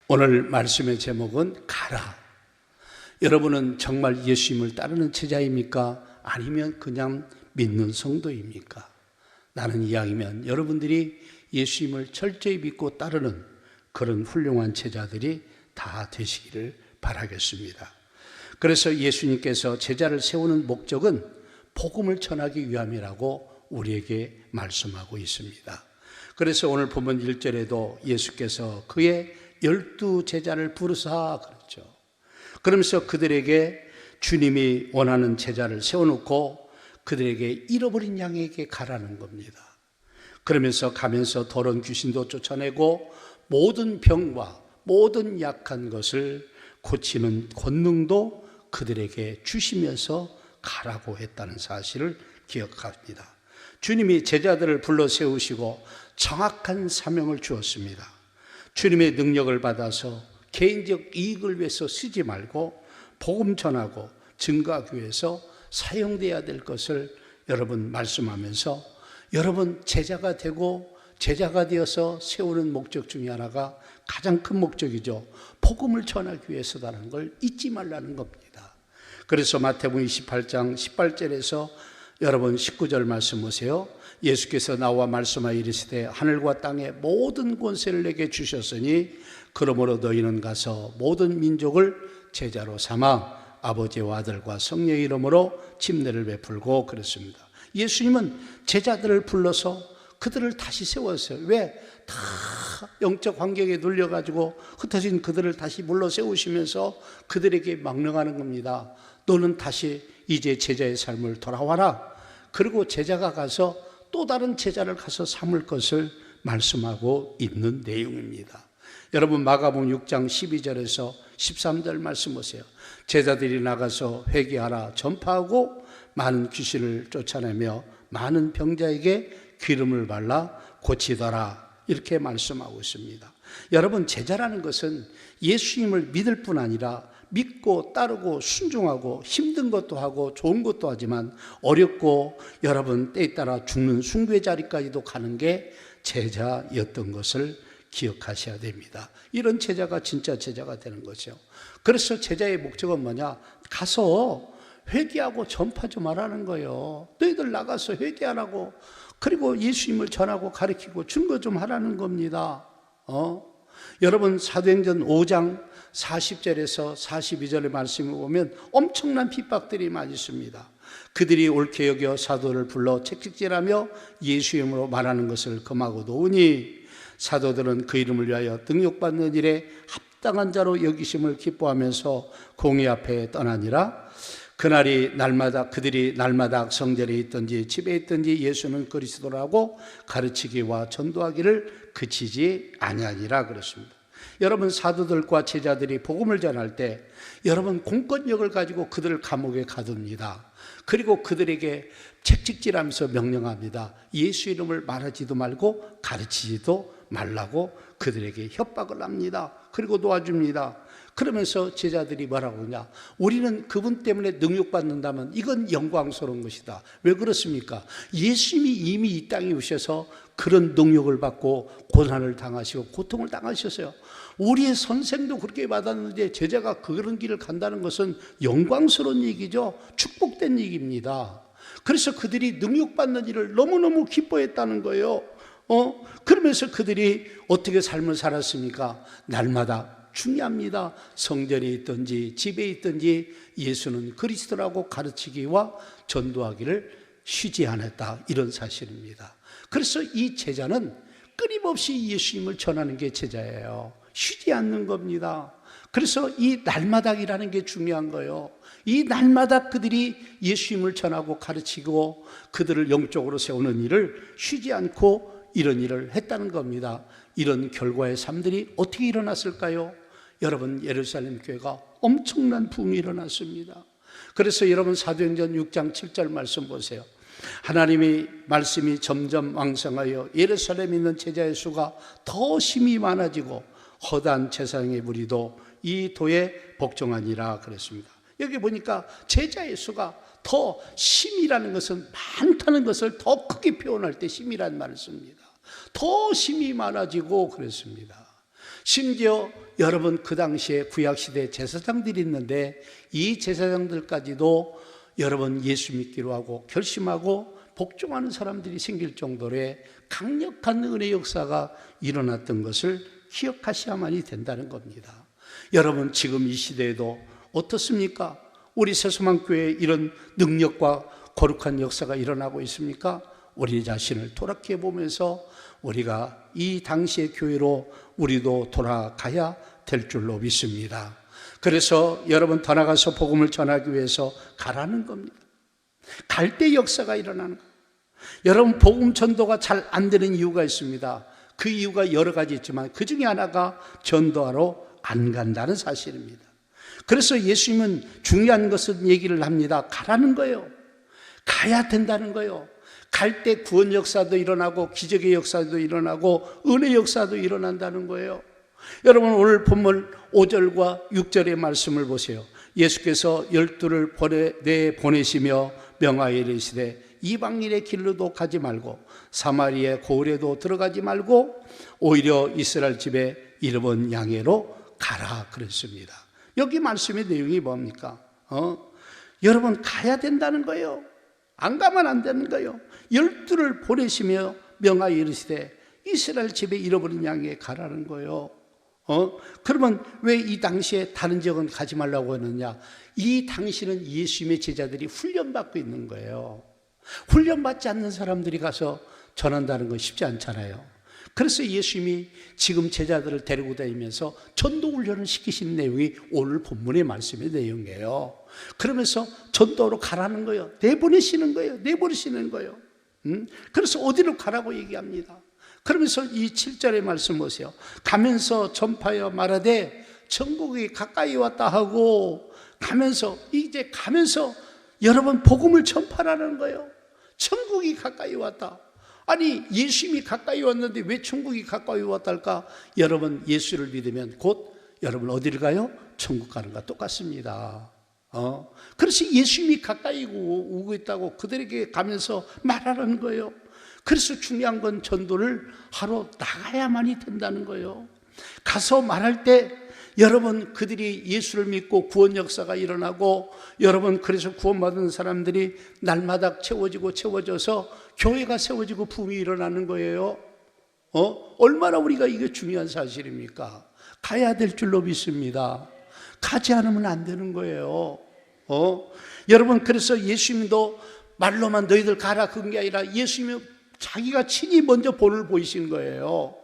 오늘 말씀의 제목은 가라. 여러분은 정말 예수님을 따르는 제자입니까? 아니면 그냥 믿는 성도입니까? 나는 이왕이면 여러분들이 예수님을 철저히 믿고 따르는 그런 훌륭한 제자들이 다 되시기를 바라겠습니다. 그래서 예수님께서 제자를 세우는 목적은 복음을 전하기 위함이라고 우리에게 말씀하고 있습니다. 그래서 오늘 본문 1절에도 예수께서 그의 12 제자를 부르사 그랬죠. 그러면서 그들에게 주님이 원하는 제자를 세워놓고 그들에게 잃어버린 양에게 가라는 겁니다. 그러면서 가면서 더러운 귀신도 쫓아내고 모든 병과 모든 약한 것을 고치는 권능도 그들에게 주시면서 가라고 했다는 사실을 기억합니다. 주님이 제자들을 불러 세우시고 정확한 사명을 주었습니다. 주님의 능력을 받아서 개인적 이익을 위해서 쓰지 말고 복음 전하고 증거하기 위해서 사용돼야 될 것을 여러분 말씀하면서 여러분 제자가 되고 제자가 되어서 세우는 목적 중에 하나가 가장 큰 목적이죠. 복음을 전하기 위해서라는 걸 잊지 말라는 겁니다. 그래서 마태복음 28장 18절에서 여러분 19절 말씀 보세요. 예수께서 나와 말씀하여 이르시되 하늘과 땅의 모든 권세를 내게 주셨으니 그러므로 너희는 가서 모든 민족을 제자로 삼아 아버지와 아들과 성령의 이름으로 침례를 베풀고 그랬습니다. 예수님은 제자들을 불러서 그들을 다시 세웠어요. 왜? 다 영적 환경에 눌려가지고 흩어진 그들을 다시 불러 세우시면서 그들에게 명령하는 겁니다. 너는 다시 이제 제자의 삶을 돌아와라. 그리고 제자가 가서 또 다른 제자를 가서 삼을 것을 말씀하고 있는 내용입니다. 여러분 마가복음 6장 12절에서 13절 말씀 보세요. 제자들이 나가서 회개하라 전파하고 많은 귀신을 쫓아내며 많은 병자에게 기름을 발라 고치더라 이렇게 말씀하고 있습니다. 여러분 제자라는 것은 예수님을 믿을 뿐 아니라 믿고 따르고 순종하고 힘든 것도 하고 좋은 것도 하지만 어렵고 여러분 때에 따라 죽는 숭배의 자리까지도 가는 게 제자였던 것을 기억하셔야 됩니다. 이런 제자가 진짜 제자가 되는 거죠. 그래서 제자의 목적은 뭐냐? 가서 회개하고 전파 좀 하라는 거예요. 너희들 나가서 회개하라고 그리고 예수님을 전하고 가르치고 증거 좀 하라는 겁니다. 여러분 사도행전 5장 40절에서 42절의 말씀을 보면 엄청난 핍박들이 많이 있습니다. 그들이 옳게 여겨 사도를 불러 채찍질하며 예수 이름으로 말하는 것을 금하고 놓으니 사도들은 그 이름을 위하여 등욕받는 일에 합당한 자로 여기심을 기뻐하면서 공의 앞에 떠나니라. 그날이 날마다 그들이 날마다 성전에 있든지 집에 있든지 예수는 그리스도라고 가르치기와 전도하기를 그치지 아니하니라 그랬습니다. 여러분 사도들과 제자들이 복음을 전할 때 여러분 공권력을 가지고 그들을 감옥에 가둡니다. 그리고 그들에게 채찍질하면서 명령합니다. 예수 이름을 말하지도 말고 가르치지도 말라고 그들에게 협박을 합니다. 그리고 도와줍니다. 그러면서 제자들이 뭐라고 하냐? 우리는 그분 때문에 능력받는다면 이건 영광스러운 것이다. 왜 그렇습니까? 예수님이 이미 이 땅에 오셔서 그런 능력을 받고 고난을 당하시고 고통을 당하셨어요. 우리의 선생도 그렇게 받았는데 제자가 그런 길을 간다는 것은 영광스러운 얘기죠. 축복된 얘기입니다. 그래서 그들이 능력받는 일을 너무너무 기뻐했다는 거예요. 그러면서 그들이 어떻게 삶을 살았습니까? 날마다 중요합니다. 성전에 있든지 집에 있든지 예수는 그리스도라고 가르치기와 전도하기를 쉬지 않았다. 이런 사실입니다. 그래서 이 제자는 끊임없이 예수님을 전하는 게 제자예요. 쉬지 않는 겁니다. 그래서 이 날마다이라는 게 중요한 거예요. 이 날마다 그들이 예수님을 전하고 가르치고 그들을 영적으로 세우는 일을 쉬지 않고 이런 일을 했다는 겁니다. 이런 결과의 삶들이 어떻게 일어났을까요? 여러분 예루살렘 교회가 엄청난 부흥이 일어났습니다. 그래서 여러분 사도행전 6장 7절 말씀 보세요. 하나님의 말씀이 점점 왕성하여 예루살렘에 있는 제자의 수가 더 심히 많아지고 허다한 제사장의 무리도 이 도에 복종하니라 그랬습니다. 여기 보니까 제자의 수가 더 심이라는 것은 많다는 것을 더 크게 표현할 때 심이라는 말을 씁니다. 더 심이 많아지고 그랬습니다. 심지어 여러분 그 당시에 구약시대 제사장들이 있는데 이 제사장들까지도 여러분 예수 믿기로 하고 결심하고 복종하는 사람들이 생길 정도의 강력한 은혜의 역사가 일어났던 것을 기억하셔야만이 된다는 겁니다. 여러분 지금 이 시대에도 어떻습니까? 우리 새소망교회에 이런 능력과 거룩한 역사가 일어나고 있습니까? 우리 자신을 돌아켜 보면서 우리가 이 당시의 교회로 우리도 돌아가야 될 줄로 믿습니다. 그래서 여러분 더 나가서 복음을 전하기 위해서 가라는 겁니다. 갈 때 역사가 일어나는 거예요. 여러분 복음 전도가 잘 안 되는 이유가 있습니다. 그 이유가 여러 가지 있지만 그 중에 하나가 전도하러 안 간다는 사실입니다. 그래서 예수님은 중요한 것은 얘기를 합니다. 가라는 거예요. 가야 된다는 거예요. 갈 때 구원 역사도 일어나고 기적의 역사도 일어나고 은혜 역사도 일어난다는 거예요. 여러분 오늘 본문 5절과 6절의 말씀을 보세요. 예수께서 12를 내보내시며 명하여 이르시되 이방인의 길로도 가지 말고 사마리아 고을에도 들어가지 말고 오히려 이스라엘 집에 이름은 양해로 가라 그랬습니다. 여기 말씀의 내용이 뭡니까? 여러분 가야 된다는 거예요. 안 가면 안 되는 거예요. 12를 보내시며 명하여 이르시되 이스라엘 집에 잃어버린 양에 가라는 거예요. 그러면 왜 이 당시에 다른 지역은 가지 말라고 했느냐? 이 당시는 예수님의 제자들이 훈련받고 있는 거예요. 훈련받지 않는 사람들이 가서 전한다는 건 쉽지 않잖아요. 그래서 예수님이 지금 제자들을 데리고 다니면서 전도 훈련을 시키신 내용이 오늘 본문의 말씀의 내용이에요. 그러면서 전도로 가라는 거예요. 내보내시는 거예요. 내보내시는 거예요. 그래서 어디로 가라고 얘기합니다. 그러면서 이 7절의 말씀 보세요. 가면서 전파하여 말하되 천국이 가까이 왔다 하고 가면서 여러분 복음을 전파하라는 거예요. 천국이 가까이 왔다. 아니 예수님이 가까이 왔는데 왜 천국이 가까이 왔달까? 여러분 예수를 믿으면 곧 여러분 어디를 가요? 천국 가는 것과 똑같습니다. 그래서 예수님이 가까이 오고 있다고 그들에게 가면서 말하라는 거예요. 그래서 중요한 건 전도를 하러 나가야만이 된다는 거예요. 가서 말할 때 여러분 그들이 예수를 믿고 구원 역사가 일어나고 여러분 그래서 구원받은 사람들이 날마다 채워져서 교회가 세워지고 부흥이 일어나는 거예요. 얼마나 우리가 이게 중요한 사실입니까? 가야 될 줄로 믿습니다. 가지 않으면 안 되는 거예요. 여러분 그래서 예수님도 말로만 너희들 가라 그런 게 아니라 예수님이 자기가 친히 먼저 본을 보이신 거예요.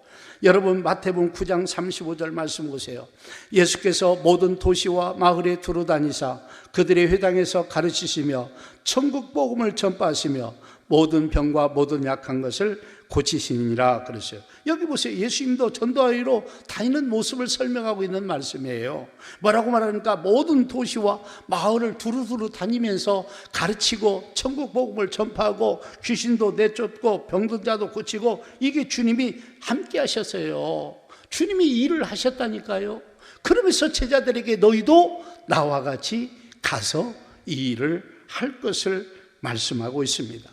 여러분 마태복음 9장 35절 말씀 보세요. 예수께서 모든 도시와 마을에 두루 다니사 그들의 회당에서 가르치시며 천국 복음을 전파하시며 모든 병과 모든 약한 것을 고치시니라 그랬어요. 여기 보세요. 예수님도 전도하러 다니는 모습을 설명하고 있는 말씀이에요. 뭐라고 말하니까 모든 도시와 마을을 두루두루 다니면서 가르치고 천국 복음을 전파하고 귀신도 내쫓고 병든 자도 고치고 이게 주님이 함께 하셨어요. 주님이 일을 하셨다니까요. 그러면서 제자들에게 너희도 나와 같이 가서 이 일을 할 것을 말씀하고 있습니다.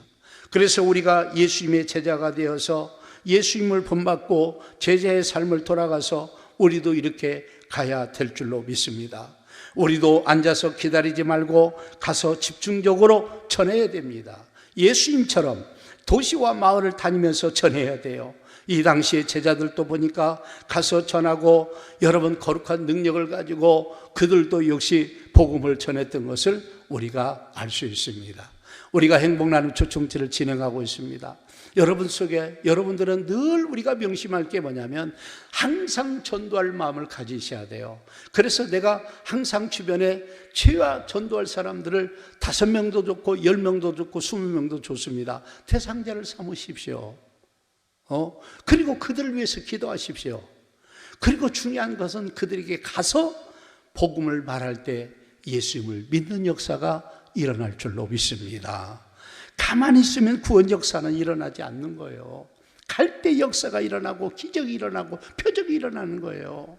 그래서 우리가 예수님의 제자가 되어서 예수님을 본받고 제자의 삶을 돌아가서 우리도 이렇게 가야 될 줄로 믿습니다. 우리도 앉아서 기다리지 말고 가서 집중적으로 전해야 됩니다. 예수님처럼 도시와 마을을 다니면서 전해야 돼요. 이 당시에 제자들도 보니까 가서 전하고 여러분 거룩한 능력을 가지고 그들도 역시 복음을 전했던 것을 우리가 알 수 있습니다. 우리가 행복나눔 초청체를 진행하고 있습니다. 여러분 속에 여러분들은 늘 우리가 명심할 게 뭐냐면 항상 전도할 마음을 가지셔야 돼요. 그래서 내가 항상 주변에 죄와 전도할 사람들을 5명도 좋고 10명도 좋고 20명도 좋습니다. 대상자를 삼으십시오. 그리고 그들을 위해서 기도하십시오. 그리고 중요한 것은 그들에게 가서 복음을 말할 때 예수님을 믿는 역사가 일어날 줄로 믿습니다. 가만히 있으면 구원 역사는 일어나지 않는 거예요. 할 때 역사가 일어나고 기적이 일어나고 표적이 일어나는 거예요.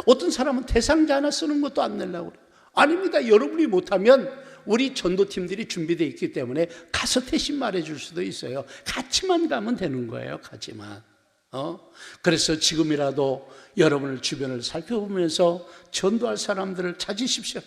어떤 사람은 대상자 하나 쓰는 것도 안 내려고 그래요. 아닙니다. 여러분이 못하면 우리 전도팀들이 준비되어 있기 때문에 가서 대신 말해줄 수도 있어요. 같이만 가면 되는 거예요. 같이만. 그래서 지금이라도 여러분의 주변을 살펴보면서 전도할 사람들을 찾으십시오.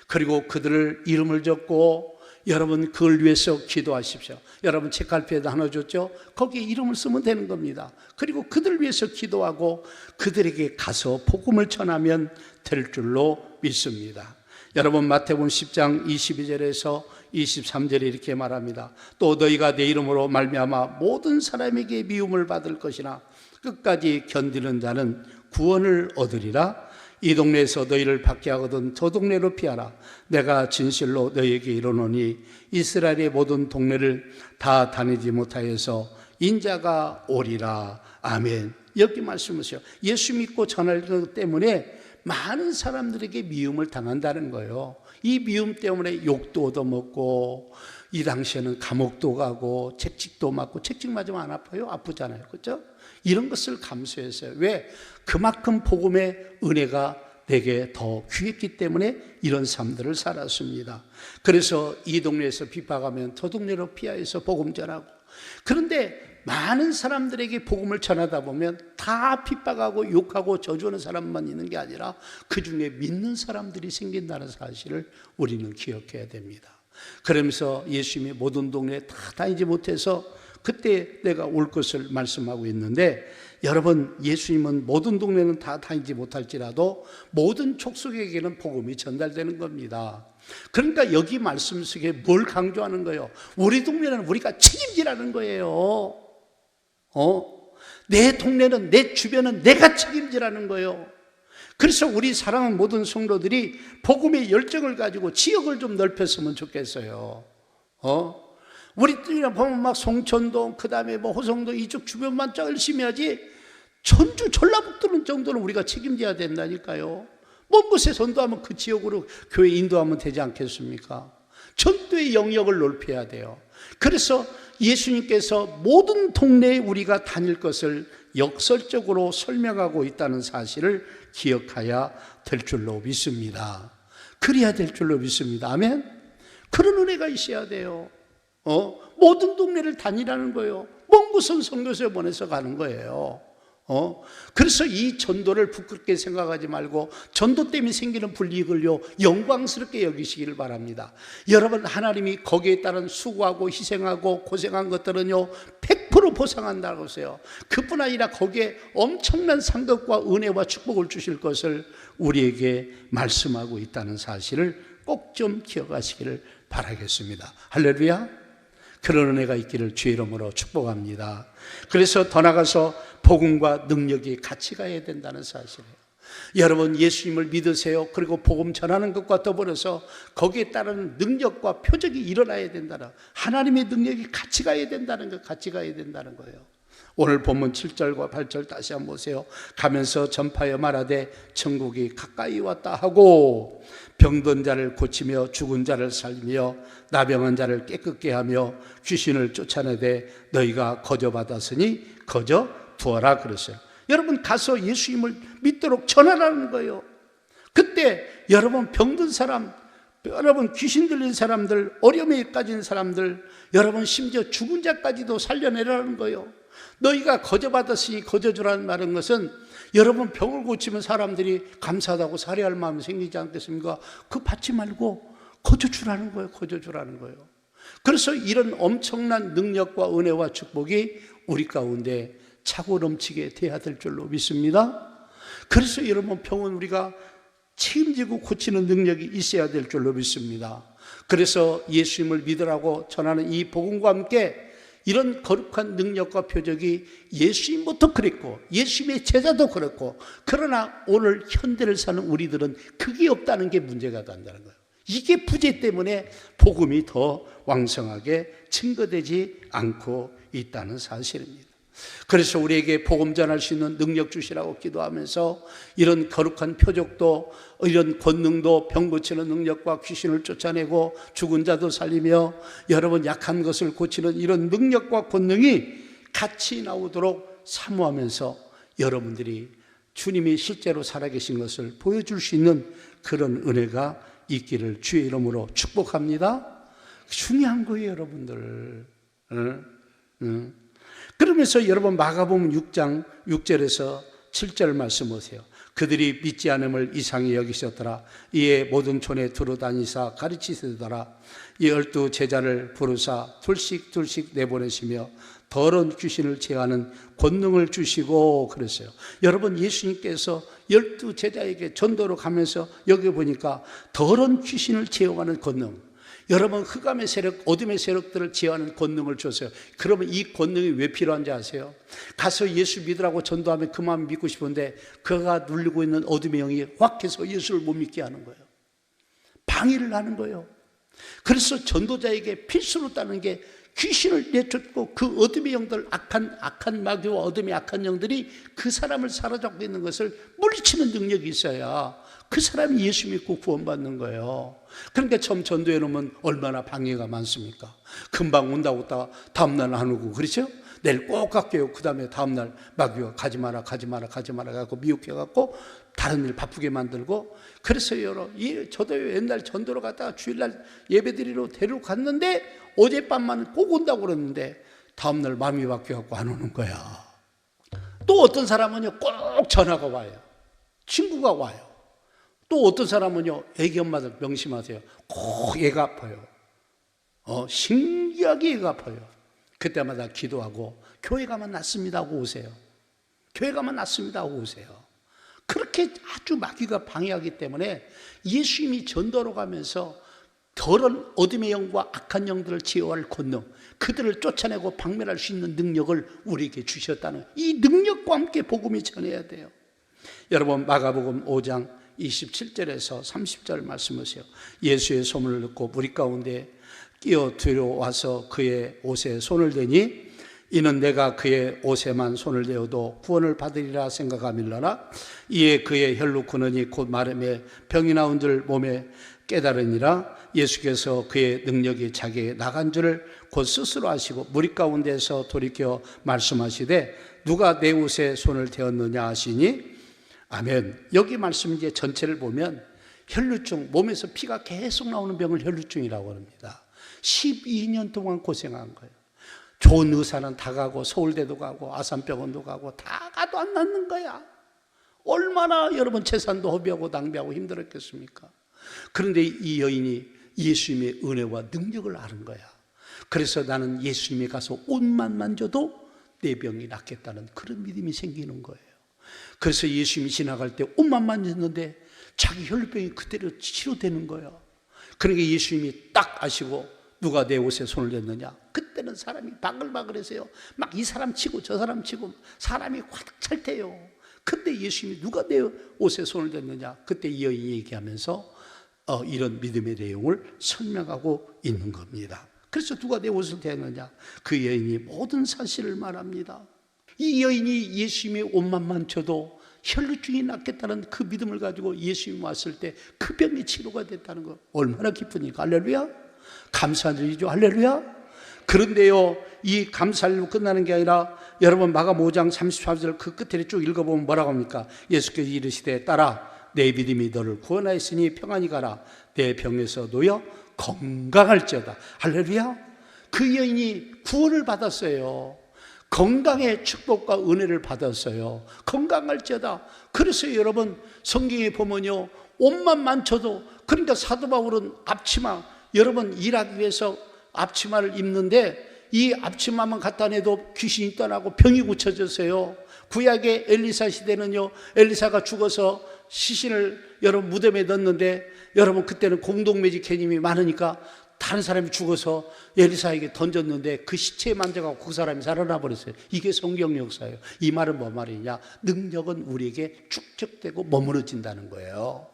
그리고 그들을 이름을 적고 여러분 그걸 위해서 기도하십시오. 여러분 책갈피에도 하나 줬죠? 거기에 이름을 쓰면 되는 겁니다. 그리고 그들을 위해서 기도하고 그들에게 가서 복음을 전하면 될 줄로 믿습니다. 여러분 마태복음 10장 22절에서 23절에 이렇게 말합니다. 또 너희가 내 이름으로 말미암아 모든 사람에게 미움을 받을 것이나 끝까지 견디는 자는 구원을 얻으리라. 이 동네에서 너희를 밖에 하거든 저 동네로 피하라. 내가 진실로 너희에게 이르노니 이스라엘의 모든 동네를 다 다니지 못하여서 인자가 오리라. 아멘. 여기 말씀하세요. 예수 믿고 전할 것 때문에 많은 사람들에게 미움을 당한다는 거예요. 이 미움 때문에 욕도 얻어먹고 이 당시에는 감옥도 가고 책찍도 맞고 책찍 맞으면 안 아파요? 아프잖아요. 그렇죠? 이런 것을 감수했어요. 왜? 그만큼 복음의 은혜가 내게 더 귀했기 때문에 이런 삶들을 살았습니다. 그래서 이 동네에서 핍박하면 저 동네로 피하여서 복음 전하고, 그런데 많은 사람들에게 복음을 전하다 보면 다 핍박하고 욕하고 저주하는 사람만 있는 게 아니라 그 중에 믿는 사람들이 생긴다는 사실을 우리는 기억해야 됩니다. 그러면서 예수님이 모든 동네에 다 다니지 못해서 그때 내가 올 것을 말씀하고 있는데, 여러분 예수님은 모든 동네는 다 다니지 못할지라도 모든 족속에게는 복음이 전달되는 겁니다. 그러니까 여기 말씀 속에 뭘 강조하는 거예요? 우리 동네는 우리가 책임지라는 거예요. 내 동네는, 내 주변은 내가 책임지라는 거예요. 그래서 우리 사랑하는 모든 성도들이 복음의 열정을 가지고 지역을 좀 넓혔으면 좋겠어요. 우리 때문에 보면 막 송천동, 그 다음에 뭐 호성동 이쪽 주변만 열심히 하지, 전주 전라북도 정도는 우리가 책임져야 된다니까요. 먼 곳에 전도하면 그 지역으로 교회 인도하면 되지 않겠습니까? 전도의 영역을 넓혀야 돼요. 그래서 예수님께서 모든 동네에 우리가 다닐 것을 역설적으로 설명하고 있다는 사실을 기억해야 될 줄로 믿습니다. 그래야 될 줄로 믿습니다. 아멘. 그런 은혜가 있어야 돼요. 모든 동네를 다니라는 거예요. 먼 곳은 선교소에 보내서 가는 거예요. 그래서 이 전도를 부끄럽게 생각하지 말고 전도 때문에 생기는 불이익을요 영광스럽게 여기시기를 바랍니다. 여러분, 하나님이 거기에 따른 수고하고 희생하고 고생한 것들은요 100% 보상한다고 했어요. 그뿐 아니라 거기에 엄청난 상급과 은혜와 축복을 주실 것을 우리에게 말씀하고 있다는 사실을 꼭 좀 기억하시기를 바라겠습니다. 할렐루야. 그런 은혜가 있기를 주의 이름으로 축복합니다. 그래서 더 나아가서 복음과 능력이 같이 가야 된다는 사실이에요. 여러분 예수님을 믿으세요. 그리고 복음 전하는 것과 더불어서 거기에 따른 능력과 표적이 일어나야 된다는, 하나님의 능력이 같이 가야 된다는 것, 같이 가야 된다는 거예요. 오늘 본문 7절과 8절 다시 한번 보세요. 가면서 전파하여 말하되 천국이 가까이 왔다 하고 병든 자를 고치며 죽은 자를 살리며 나병한 자를 깨끗게 하며 귀신을 쫓아내되 너희가 거저받았으니 거저 두어라 그랬어요. 여러분 가서 예수님을 믿도록 전하라는 거예요. 그때 여러분 병든 사람, 여러분 귀신 들린 사람들, 어려움에 빠진 사람들, 여러분 심지어 죽은 자까지도 살려내라는 거예요. 너희가 거저받았으니 거저주라는 말은 것은 여러분 병을 고치면 사람들이 감사하다고 살해할 마음이 생기지 않겠습니까? 그거 받지 말고 거저주라는 거예요. 거저주라는 거예요. 그래서 이런 엄청난 능력과 은혜와 축복이 우리 가운데 차고 넘치게 돼야 될 줄로 믿습니다. 그래서 여러분 병은 우리가 책임지고 고치는 능력이 있어야 될 줄로 믿습니다. 그래서 예수님을 믿으라고 전하는 이 복음과 함께 이런 거룩한 능력과 표적이 예수님부터 그랬고 예수님의 제자도 그랬고, 그러나 오늘 현대를 사는 우리들은 그게 없다는 게 문제가 된다는 거예요. 이게 부재 때문에 복음이 더 왕성하게 증거되지 않고 있다는 사실입니다. 그래서 우리에게 복음 전할 수 있는 능력 주시라고 기도하면서 이런 거룩한 표적도, 이런 권능도, 병 고치는 능력과 귀신을 쫓아내고 죽은 자도 살리며 여러분 약한 것을 고치는 이런 능력과 권능이 같이 나오도록 사모하면서 여러분들이 주님이 실제로 살아계신 것을 보여줄 수 있는 그런 은혜가 있기를 주의 이름으로 축복합니다. 중요한 거예요, 여러분들. 그러면서 여러분 마가복음 6장 6절에서 7절 말씀 보세요. 그들이 믿지 않음을 이상히 여기셨더라. 이에 모든 촌에 두루다니사 가르치시더라. 이 12 제자를 부르사 둘씩 내보내시며 더러운 귀신을 제어하는 권능을 주시고 그랬어요. 여러분, 예수님께서 12 제자에게 전도로 가면서 여기 보니까 더러운 귀신을 제어하는 권능, 여러분 흑암의 세력, 어둠의 세력들을 제어하는 권능을 줬어요. 그러면 이 권능이 왜 필요한지 아세요? 가서 예수 믿으라고 전도하면 그 마음 믿고 싶은데 그가 눌리고 있는 어둠의 영이 확 해서 예수를 못 믿게 하는 거예요. 방해를 하는 거예요. 그래서 전도자에게 필수로 따르는 게 귀신을 내쫓고 그 어둠의 영들, 악한 마귀와 어둠의 악한 영들이 그 사람을 사로잡고 있는 것을 물리치는 능력이 있어야 그 사람이 예수 믿고 구원받는 거예요. 그러니까 처음 전도해 놓으면 얼마나 방해가 많습니까? 금방 온다고 했다가 다음날 안 오고, 그렇죠? 내일 꼭 갈게요. 그 다음에 다음날 마귀가 가지 마라 갖고 미혹해갖고 다른 일 바쁘게 만들고. 그래서 저도 옛날 전도로 갔다가 주일날 예배드리러 데리러 갔는데 어젯밤만 꼭 온다고 그랬는데 다음날 마음이 바뀌어갖고 안 오는 거야. 또 어떤 사람은요 꼭 전화가 와요. 친구가 와요. 또 어떤 사람은요, 애기 엄마들 명심하세요. 꼭 애가 아파요. 신기하게 애가 아파요. 그때마다 기도하고 교회 가면 낫습니다 하고 오세요. 교회 가면 낫습니다 하고 오세요. 그렇게 아주 마귀가 방해하기 때문에 예수님이 전도로 가면서 더러운 어둠의 영과 악한 영들을 제어할 권능, 그들을 쫓아내고 박멸할 수 있는 능력을 우리에게 주셨다는 이 능력과 함께 복음이 전해야 돼요. 여러분 마가복음 5장 27절에서 30절 말씀하세요. 예수의 소문을 듣고 무리 가운데 끼어 들어와서 그의 옷에 손을 대니 이는 내가 그의 옷에만 손을 대어도 구원을 받으리라 생각하밀러나 이에 그의 혈로 근원이 곧 마름에 병이 나온 줄 몸에 깨달으니라. 예수께서 그의 능력이 자기에게 나간 줄을 곧 스스로 아시고 무리 가운데서 돌이켜 말씀하시되 누가 내 옷에 손을 대었느냐 하시니 아멘. 여기 말씀 이제 전체를 보면 혈루증, 몸에서 피가 계속 나오는 병을 혈루증이라고 합니다. 12년 동안 고생한 거예요. 좋은 의사는 다 가고 서울대도 가고 아산병원도 가고 다 가도 안 낫는 거야. 얼마나 여러분 재산도 허비하고 낭비하고 힘들었겠습니까? 그런데 이 여인이 예수님의 은혜와 능력을 아는 거야. 그래서 나는 예수님에 가서 옷만 만져도 내 병이 낫겠다는 그런 믿음이 생기는 거예요. 그래서 예수님이 지나갈 때 옷만 만졌는데 자기 혈루병이 그대로 치료되는 거예요. 그러니까 예수님이 딱 아시고 누가 내 옷에 손을 댔느냐. 그때는 사람이 바글바글해서요 막 이 사람 치고 저 사람 치고 사람이 화득 찰 때요. 그때 예수님이 누가 내 옷에 손을 댔느냐. 그때 이 여인이 얘기하면서 이런 믿음의 내용을 설명하고 있는 겁니다. 그래서 누가 내 옷을 대느냐. 그 여인이 모든 사실을 말합니다. 이 여인이 예수님의 옷만 만져도 혈루증이 낫겠다는 그 믿음을 가지고 예수님 왔을 때 그 병이 치료가 됐다는 거 얼마나 기쁘니까. 할렐루야. 감사한 일이죠. 할렐루야. 그런데요 이 감사일로 끝나는 게 아니라 여러분 마가 5장 34절 그 끝에 쭉 읽어보면 뭐라고 합니까? 예수께서 이르시되 딸아 내 믿음이 너를 구원하였으니 평안히 가라. 내 병에서 놓여 건강할지어다. 할렐루야. 그 여인이 구원을 받았어요. 건강의 축복과 은혜를 받았어요. 건강할지어다. 그래서 여러분 성경에 보면요 옷만 만져도, 그러니까 사도 바울은 앞치마, 여러분 일하기 위해서 앞치마를 입는데 이 앞치마만 갖다 내도 귀신이 떠나고 병이 고쳐졌어요. 구약의 엘리사 시대는요 엘리사가 죽어서 시신을 여러분 무덤에 넣었는데 여러분 그때는 공동매직 개념이 많으니까 다른 사람이 죽어서 엘리사에게 던졌는데 그 시체에 만져가고 그 사람이 살아나 버렸어요. 이게 성경 역사예요. 이 말은 뭐 말이냐? 능력은 우리에게 축적되고 머무러진다는 거예요.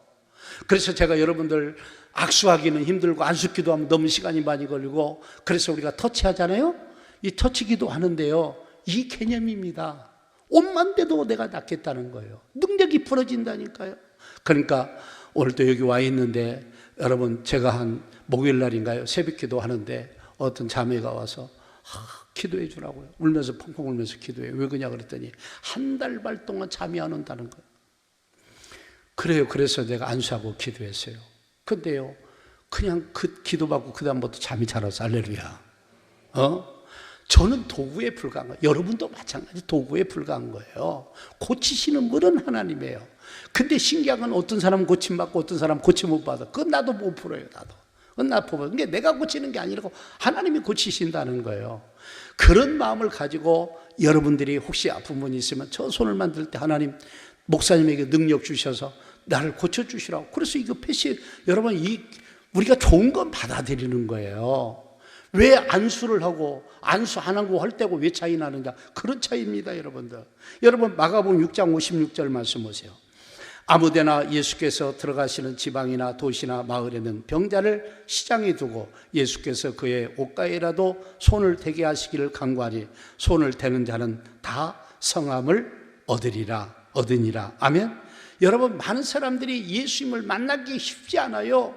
그래서 제가 여러분들 악수하기는 힘들고 안수기도 하면 너무 시간이 많이 걸리고 그래서 우리가 터치하잖아요. 이 터치기도 하는데요 이 개념입니다. 옷만 대도 내가 낫겠다는 거예요. 능력이 풀어진다니까요. 그러니까 오늘도 여기 와 있는데 여러분 제가 한 목요일 날인가요 새벽기도 하는데 어떤 자매가 와서 기도해 주라고요. 울면서 펑펑 울면서 기도해. 왜 그러냐 그랬더니 한 달 반 동안 잠이 안 온다는 거예요. 그래요. 그래서 내가 안수하고 기도했어요. 근데요, 그냥 그 기도받고 그 다음부터 잠이 잘 와서 할렐루야. 저는 도구에 불과한 거예요. 여러분도 마찬가지 도구에 불과한 거예요. 고치시는 분은 하나님이에요. 근데 신기한 건 어떤 사람은 고침받고 어떤 사람은 고침 못 받아. 그건 나도 못 풀어요. 나도. 그건 나 풀어요. 그게 내가 고치는 게 아니고 하나님이 고치신다는 거예요. 그런 마음을 가지고 여러분들이 혹시 아픈 분이 있으면 저 손을 만들 때 하나님 목사님에게 능력 주셔서 나를 고쳐주시라고. 그래서 이거 여러분 우리가 좋은 건 받아들이는 거예요. 왜 안수를 하고 안수 안 하고 할 때고 왜 차이 나느냐? 그런 차이입니다, 여러분들. 여러분 마가복음 6장 56절 말씀 보세요. 아무데나 예수께서 들어가시는 지방이나 도시나 마을에는 병자를 시장에 두고 예수께서 그의 옷가에라도 손을 대게 하시기를 간구하니 손을 대는 자는 다 성함을 얻으니라. 아멘. 여러분, 많은 사람들이 예수님을 만나기 쉽지 않아요.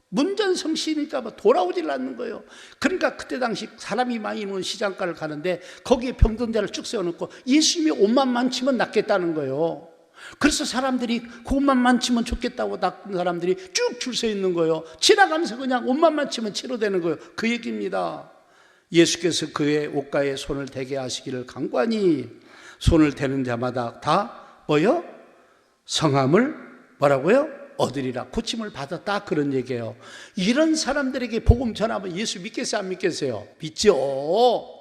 문전성시니까 돌아오질 않는 거예요. 그러니까 그때 당시 사람이 많이 있는 시장가를 가는데 거기에 병든 자를 쭉 세워놓고 예수님이 옷만 만지면 낫겠다는 거예요. 그래서 사람들이 그 옷만 만지면 좋겠다고 사람들이 쭉 줄 서 있는 거예요. 지나가면서 그냥 옷만 만지면 치료되는 거예요. 그 얘기입니다. 예수께서 그의 옷가에 손을 대게 하시기를 간구하니 손을 대는 자마다 다 뭐요? 성함을 뭐라고요? 얻으리라. 고침을 받았다, 그런 얘기예요. 이런 사람들에게 복음 전하면 예수 믿겠어요, 안 믿겠어요? 믿죠.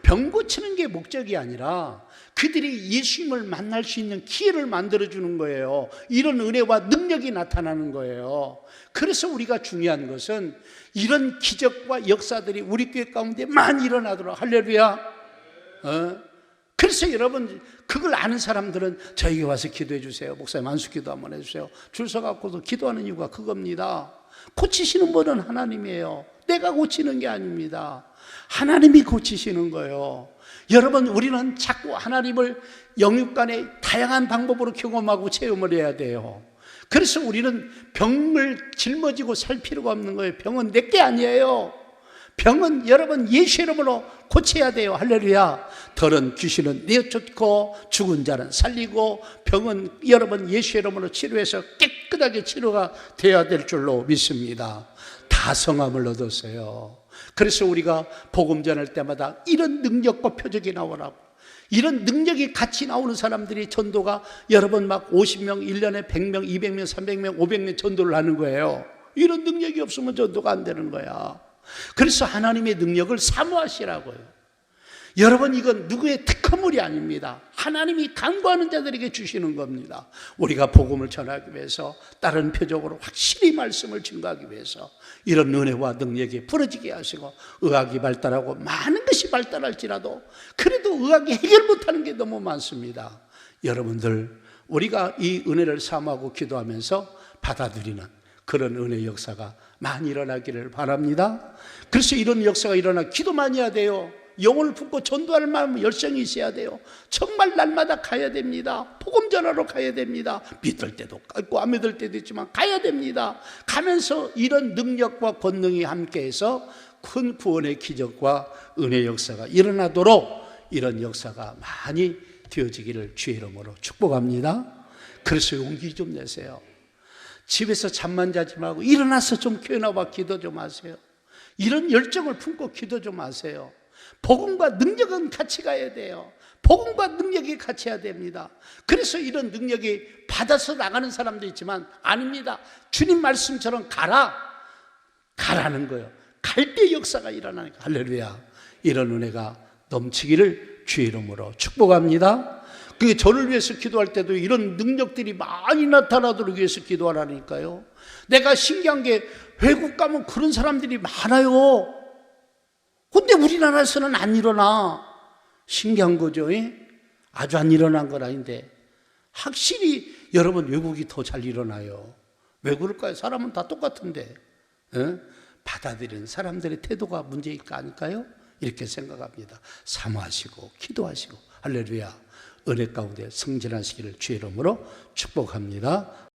병 고치는 게 목적이 아니라 그들이 예수님을 만날 수 있는 기회를 만들어주는 거예요. 이런 은혜와 능력이 나타나는 거예요. 그래서 우리가 중요한 것은 이런 기적과 역사들이 우리 교회 가운데 많이 일어나도록. 할렐루야. 그래서 여러분, 그걸 아는 사람들은 저에게 와서 기도해 주세요. 목사님 안수 기도 한번 해주세요. 줄 서갖고도 기도하는 이유가 그겁니다. 고치시는 분은 하나님이에요. 내가 고치는 게 아닙니다. 하나님이 고치시는 거예요. 여러분, 우리는 자꾸 하나님을 영육간에 다양한 방법으로 경험하고 체험을 해야 돼요. 그래서 우리는 병을 짊어지고 살 필요가 없는 거예요. 병은 내 게 아니에요. 병은 여러분 예수 이름으로 고쳐야 돼요. 할렐루야. 덜은 귀신은 내쫓고 죽은 자는 살리고 병은 여러분 예수 이름으로 치료해서 깨끗하게 치료가 되어야 될 줄로 믿습니다. 다 성함을 얻었어요. 그래서 우리가 복음 전할 때마다 이런 능력과 표적이 나오라고, 이런 능력이 같이 나오는 사람들이 전도가 여러분 막 50명, 1년에 100명, 200명, 300명, 500명 전도를 하는 거예요. 이런 능력이 없으면 전도가 안 되는 거야. 그래서 하나님의 능력을 사모하시라고요. 여러분, 이건 누구의 특허물이 아닙니다. 하나님이 간구하는 자들에게 주시는 겁니다. 우리가 복음을 전하기 위해서 다른 표적으로 확실히 말씀을 증거하기 위해서 이런 은혜와 능력이 부러지게 하시고, 의학이 발달하고 많은 것이 발달할지라도 그래도 의학이 해결 못하는 게 너무 많습니다. 여러분들, 우리가 이 은혜를 사모하고 기도하면서 받아들이는 그런 은혜 역사가 많이 일어나기를 바랍니다. 그래서 이런 역사가 일어나 기도 많이 해야 돼요. 영혼을 품고 전도할 마음 열정이 있어야 돼요. 정말 날마다 가야 됩니다. 복음 전하러 가야 됩니다. 믿을 때도 있고 안 믿을 때도 있지만 가야 됩니다. 가면서 이런 능력과 권능이 함께해서 큰 구원의 기적과 은혜 역사가 일어나도록 이런 역사가 많이 되어지기를 주의 이름으로 축복합니다. 그래서 용기 좀 내세요. 집에서 잠만 자지 말고 일어나서 좀 교회 나와 기도 좀 하세요. 이런 열정을 품고 기도 좀 하세요. 복음과 능력은 같이 가야 돼요. 복음과 능력이 같이 해야 됩니다. 그래서 이런 능력이 받아서 나가는 사람도 있지만 아닙니다. 주님 말씀처럼 가라는 거예요. 갈 때 역사가 일어나니까. 할렐루야. 이런 은혜가 넘치기를 주의 이름으로 축복합니다. 그게 저를 위해서 기도할 때도 이런 능력들이 많이 나타나도록 위해서 기도하라니까요. 내가 신기한 게 외국 가면 그런 사람들이 많아요. 근데 우리나라에서는 안 일어나. 신기한 거죠. 아주 안 일어난 건 아닌데 확실히 여러분 외국이 더 잘 일어나요. 왜 그럴까요? 사람은 다 똑같은데 받아들이는 사람들의 태도가 문제일 거 아닐까요? 이렇게 생각합니다. 사모하시고 기도하시고 할렐루야. 은혜 가운데 성진하시기를 주의 이름으로 축복합니다.